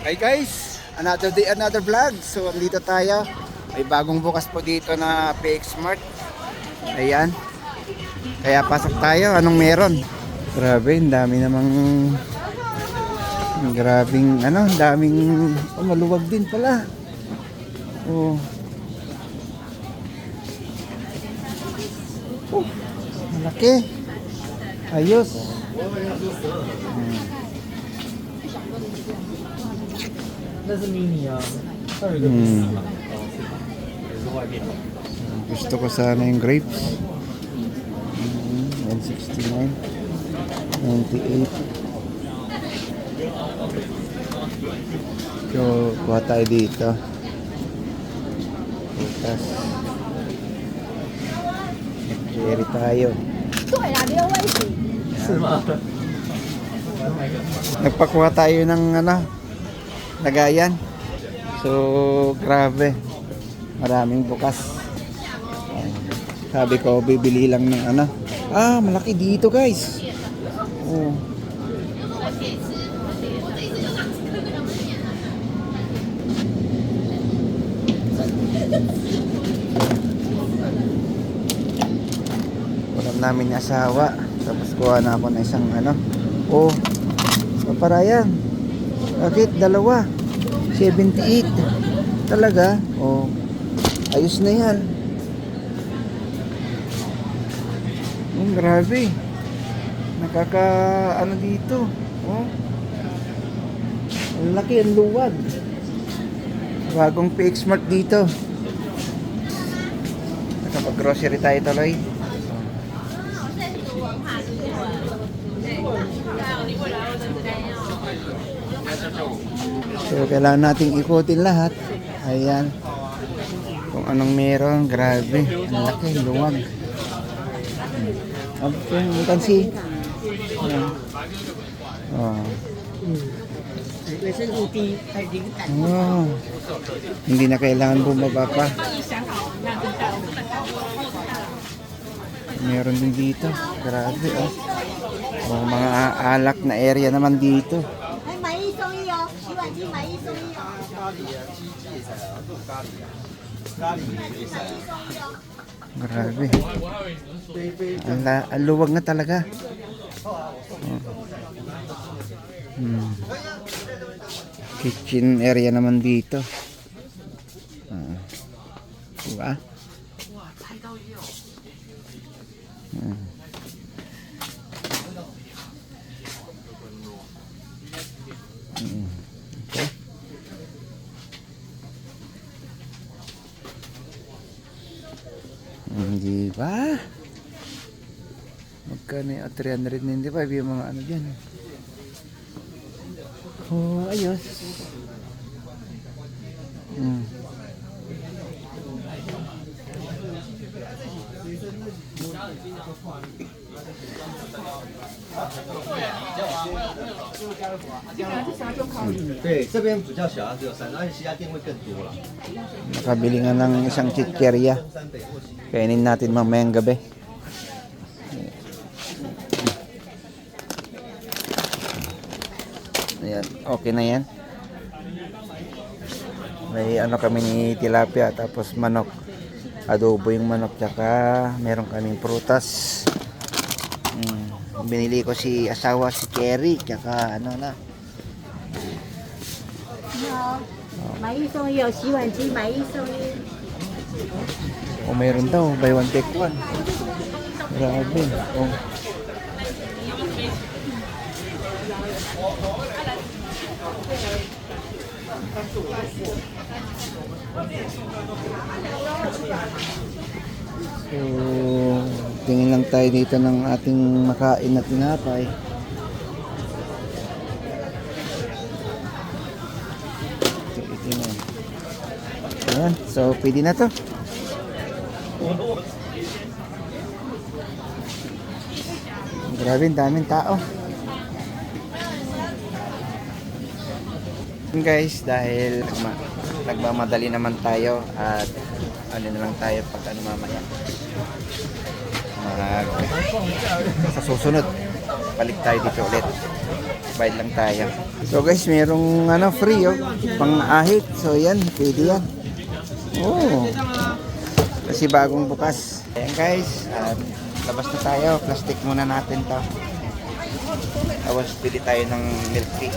Hi guys, another day, another vlog. So dito tayo, may bagong bukas po dito na PX Mart. Ayan, kaya pasok tayo. Anong meron? Grabe, ang dami namang grabing ano, ang daming maluwag din pala. Oh. Oh, malaki. Ayos. Gusto ko sana yung grapes. 169, 98. So, kuha tayo dito. Bukas. Mag-carry tayo. Nagpakuha tayo ng ano, lagayan. So, grabe. Maraming bukas. Sabi ko, bibili lang ng ano. Ah, malaki dito, guys. Oh. Ulam namin yung asawa. Tapos kuha na ako ng isang ano. Oh, para yan. Bakit? Dalawa. 78. Talaga? Oh. Ayos na yan. Grabe. Nakaka ano dito. Oh. Ang laki, ang luwag. Bagong PX Mart dito. Nakapag-grocery tayo tuloy. So, kailangan nating ikutin lahat. Ayan. Kung anong meron. Grabe. Ang laki, luwag. Okay, you can see. Ayan. Oh. Oh. Hindi na kailangan bumaba pa. Meron din dito. Grabe, oh. Oh, mga alak na area naman dito. Grabe. Ang luwag na talaga. Oh. Kitchen area naman dito. Diba? Okay. Diba? Magkano yung 395 yung mga ano dyan. Oh, ayos. Nakabili nga ng isang chicherya. Kainin natin mamayang gabi. Ayan, okay na yan. May ano kami ni tilapia, tapos manok. Adobo yung manok, tsaka meron kaming prutas. Binili ko si asawa, si Kerry, tsaka ano na. Oh, mayroon daw, buy one take one. Grabe. Oh. So, tingin lang tayo dito ng ating makain na tinapay. Ito na. Ayan, so pwede na to. Grabe, daming tao. Guys, dahil nagmamadali naman tayo at ano na lang tayo pag ano mamaya. Sa susunod, balik tayo dito ulit. bayad lang tayo. So guys, merong ano, free oh, pang ahit. So yan, pwede yan. Oh. Kasi bagong bukas. Ayan guys, labas na tayo. Plastic muna natin to. Tapos bili tayo ng milk tea.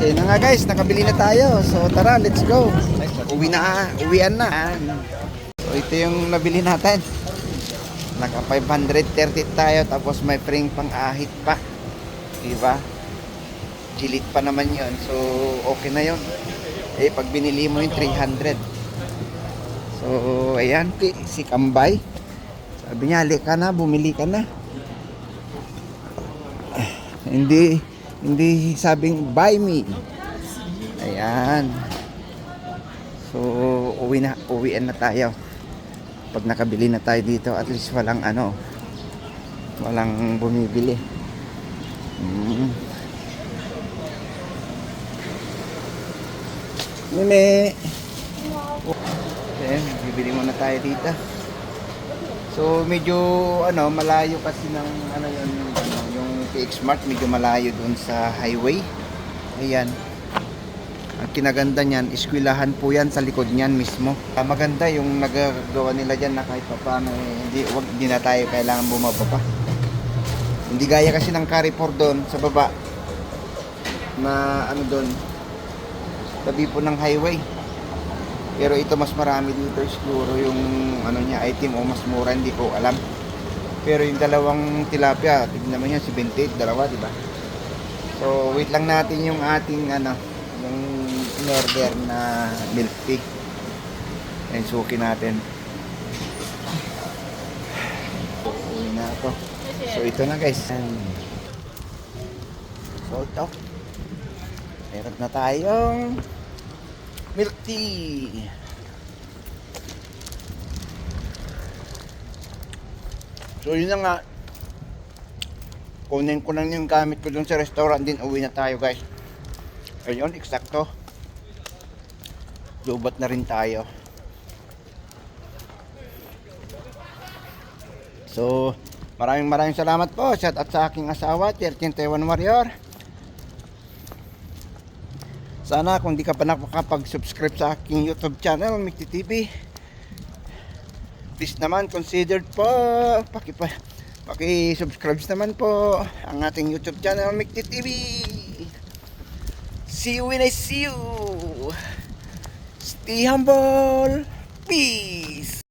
So yun na nga guys, nakabili na tayo. So tara, let's go. Uwian na. So ito yung nabili natin. Naka 530 tayo, tapos may free pang ahit pa. Diba? Gilit pa naman yun. So okay na yun. Eh pag binili mo yung 300. So ayan, si Kambay. Sabi niya, halik ka na, bumili ka na. Hindi sabing buy me. Ayan. So uwian na tayo. Pag nakabili na tayo dito, at least walang bumibili. Meme. Ayan, bibili muna tayo dito. So medyo malayo kasi ng yung PX Mart, medyo malayo doon sa highway. Ayan. Ang kinaganda niyan, eskwelahan po yan sa likod niyan mismo. Maganda yung nagagawa nila diyan na kahit paano hindi na tayo kailangan bumaba pa. Hindi gaya kasi ng Carrefour doon sa baba na doon tabi po ng highway. Pero ito mas marami dito siguro yung niya item o mas mura, hindi ko alam. Pero yung dalawang tilapia, tignan mo yan, 78, dalawa, di ba? So wait lang natin yung ating yung in-order na milk tea. Ayan, suki natin. Uwi na ako. So ito na guys. So ito. Meron na tayong milk tea. So yun na nga. Kunin ko lang yung gamit ko dun sa restaurant din. Uwi na tayo guys. Ayun, eksakto. Lubat na rin tayo. So maraming salamat po. Shout out sa aking asawa, 13 Taiwan Warrior. Sana kung di ka pa nakapag-subscribe sa aking YouTube channel, Mickey TV, please naman considered po paki-subscribe naman po ang ating YouTube channel, Mickey TV. See you when I see you. Stay humble. Peace.